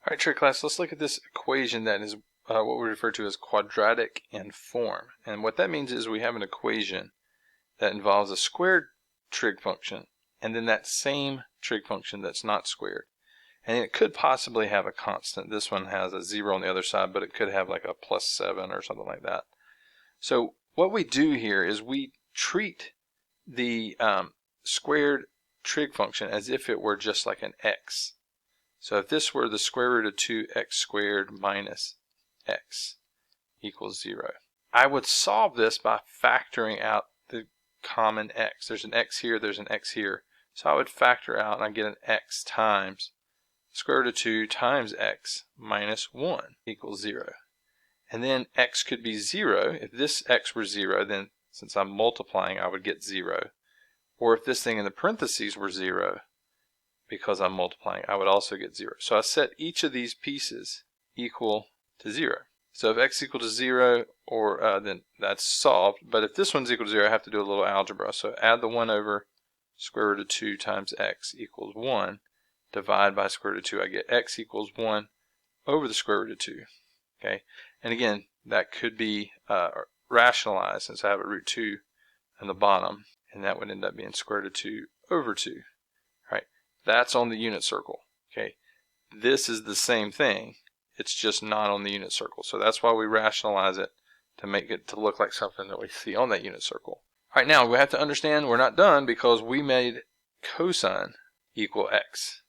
Alright, trig class, let's look at this equation that is what we refer to as quadratic in form. And what that means is we have an equation that involves a squared trig function and then that same trig function that's not squared. And it could possibly have a constant. This one has a 0 on the other side, but it could have like a +7 or something like that. So what we do here is we treat the squared trig function as if it were just like an x. So if this were the square root of 2x squared minus x equals 0, I would solve this by factoring out the common x. There's an x here, there's an x here. So I would factor out and I get an x times square root of 2 times x minus 1 equals 0. And then x could be 0. If this x were 0, then since I'm multiplying, I would get 0. Or if this thing in the parentheses were 0, because I'm multiplying, I would also get 0. So I set each of these pieces equal to 0. So if x equal to 0, or then that's solved. But if this one's equal to 0, I have to do a little algebra. So add the 1 over square root of 2 times x equals 1. Divide by square root of 2, I get x equals 1 over the square root of 2. Okay, and again, that could be rationalized since I have a root 2 in the bottom, and that would end up being square root of 2 over 2. Right? That's on the unit circle. Okay, this is the same thing, it's just not on the unit circle. So that's why we rationalize it, to make it to look like something that we see on that unit circle. All right, now we have to understand we're not done because we made cosine equal x.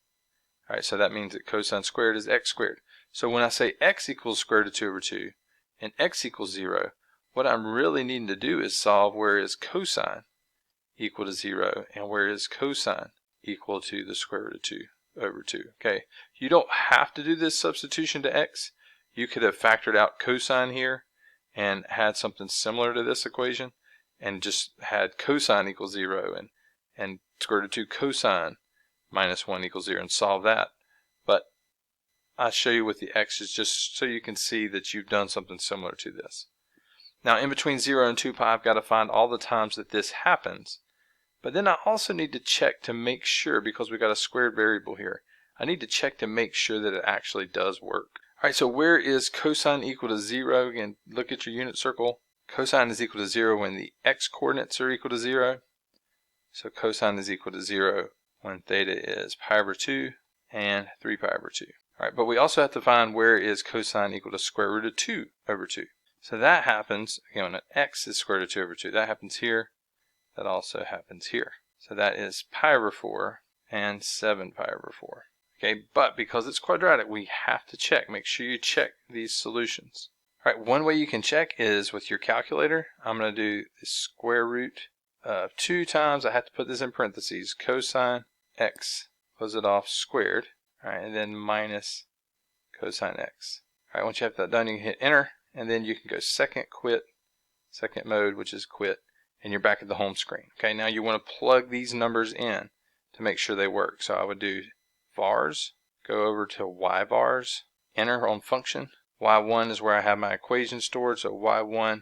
All right, so that means that cosine squared is x squared. So when I say x equals square root of 2 over 2 and x equals 0, what I'm really needing to do is solve where is cosine equal to 0 and where is cosine equal to the square root of 2 over 2. Okay, you don't have to do this substitution to x. You could have factored out cosine here and had something similar to this equation and just had cosine equals 0 and square root of 2 cosine minus 1 equals 0 and solve that. But I'll show you with the x's just so you can see that you've done something similar to this. Now in between 0 and 2 pi, I've got to find all the times that this happens. But then I also need to check to make sure, because we've got a squared variable here, I need to check to make sure that it actually does work. Alright, so where is cosine equal to 0? Again, look at your unit circle. Cosine is equal to 0 when the x coordinates are equal to 0. So cosine is equal to 0 when theta is pi over 2 and 3 pi over 2. Alright, but we also have to find where is cosine equal to square root of 2 over 2. So that happens, again, when x is square root of 2 over 2. That happens here. That also happens here. So that is pi over 4 and 7 pi over 4. Okay, but because it's quadratic, we have to check. Make sure you check these solutions. All right, one way you can check is with your calculator. I'm going to do the square root of 2 times, I have to put this in parentheses, cosine x, close it off, squared. All right, and then minus cosine x. All right, once you have that done, you can hit enter, and then you can go second mode, which is quit. And you're back at the home screen. Okay, now you want to plug these numbers in to make sure they work. So I would do vars, go over to y vars, enter on function. y1 is where I have my equation stored, so y1,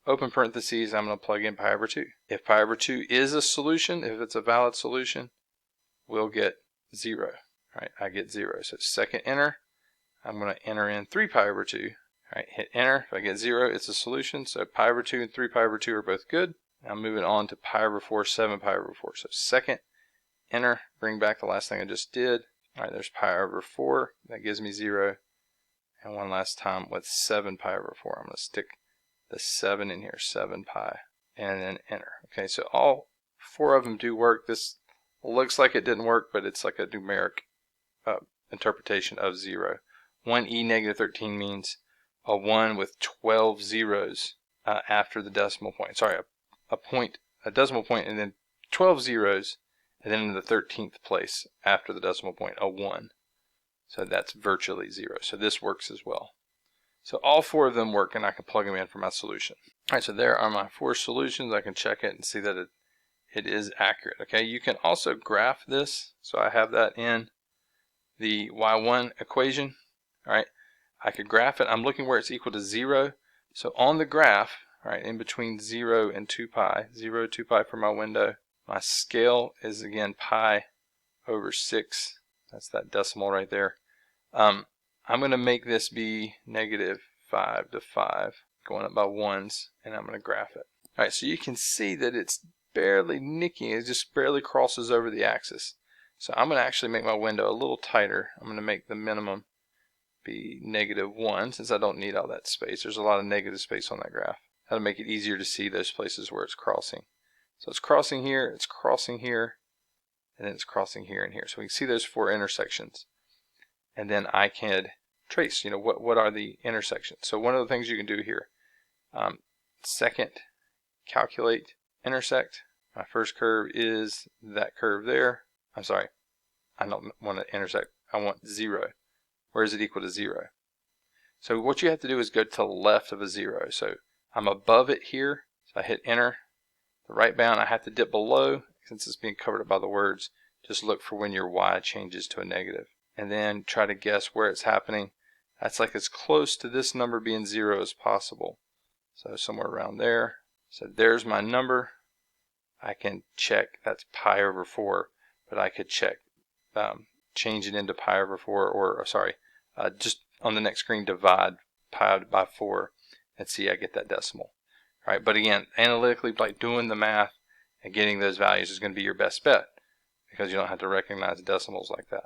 open parentheses, I'm going to plug in pi over 2. If pi over 2 is a solution, if it's a valid solution, we'll get 0. All right, I get 0. So second enter, I'm going to enter in 3 pi over 2. All right, hit enter. If I get 0, it's a solution. So pi over 2 and 3 pi over 2 are both good. Now moving on to pi over 4, 7 pi over 4. So second, enter, bring back the last thing I just did. All right, there's pi over 4. That gives me 0. And one last time with 7 pi over 4. I'm going to stick the 7 in here, 7 pi, and then enter. Okay, so all 4 of them do work. This looks like it didn't work, but it's like a numeric interpretation of 0. 1e negative 13 means a 1 with 12 zeros after the decimal point. Sorry, a decimal point, and then 12 zeros, and then in the 13th place after the decimal point, a 1. So that's virtually 0. So this works as well. So all 4 of them work, and I can plug them in for my solution. All right, so there are my 4 solutions. I can check it and see that it is accurate. Okay, you can also graph this. So I have that in the y1 equation. All right, I could graph it. I'm looking where it's equal to 0. So on the graph, all right, in between 0 and 2 pi, 0, 2 pi for my window, my scale is again pi over 6. That's that decimal right there. I'm going to make this be negative 5 to 5, going up by ones, and I'm going to graph it. Alright, so you can see that it's barely nicking, it just barely crosses over the axis. So I'm going to actually make my window a little tighter. I'm going to make the minimum be -1, since I don't need all that space. There's a lot of negative space on that graph. That'll make it easier to see those places where it's crossing. So it's crossing here, and then it's crossing here and here. So we can see those 4 intersections. And then I can trace, what are the intersections. So one of the things you can do here, second, calculate, intersect. My first curve is that curve there. I'm sorry, I don't want to intersect. I want 0. Where is it equal to 0? So what you have to do is go to the left of a 0. So I'm above it here. So I hit enter. The right bound, I have to dip below. Since it's being covered up by the words, just look for when your y changes to a negative. And then try to guess where it's happening. That's like as close to this number being 0 as possible. So somewhere around there. So there's my number. I can check, that's pi over 4, but I could check, change it into pi over 4, or just on the next screen divide pi by 4 and see I get that decimal. All right, but again, analytically, like doing the math and getting those values is going to be your best bet, because you don't have to recognize decimals like that.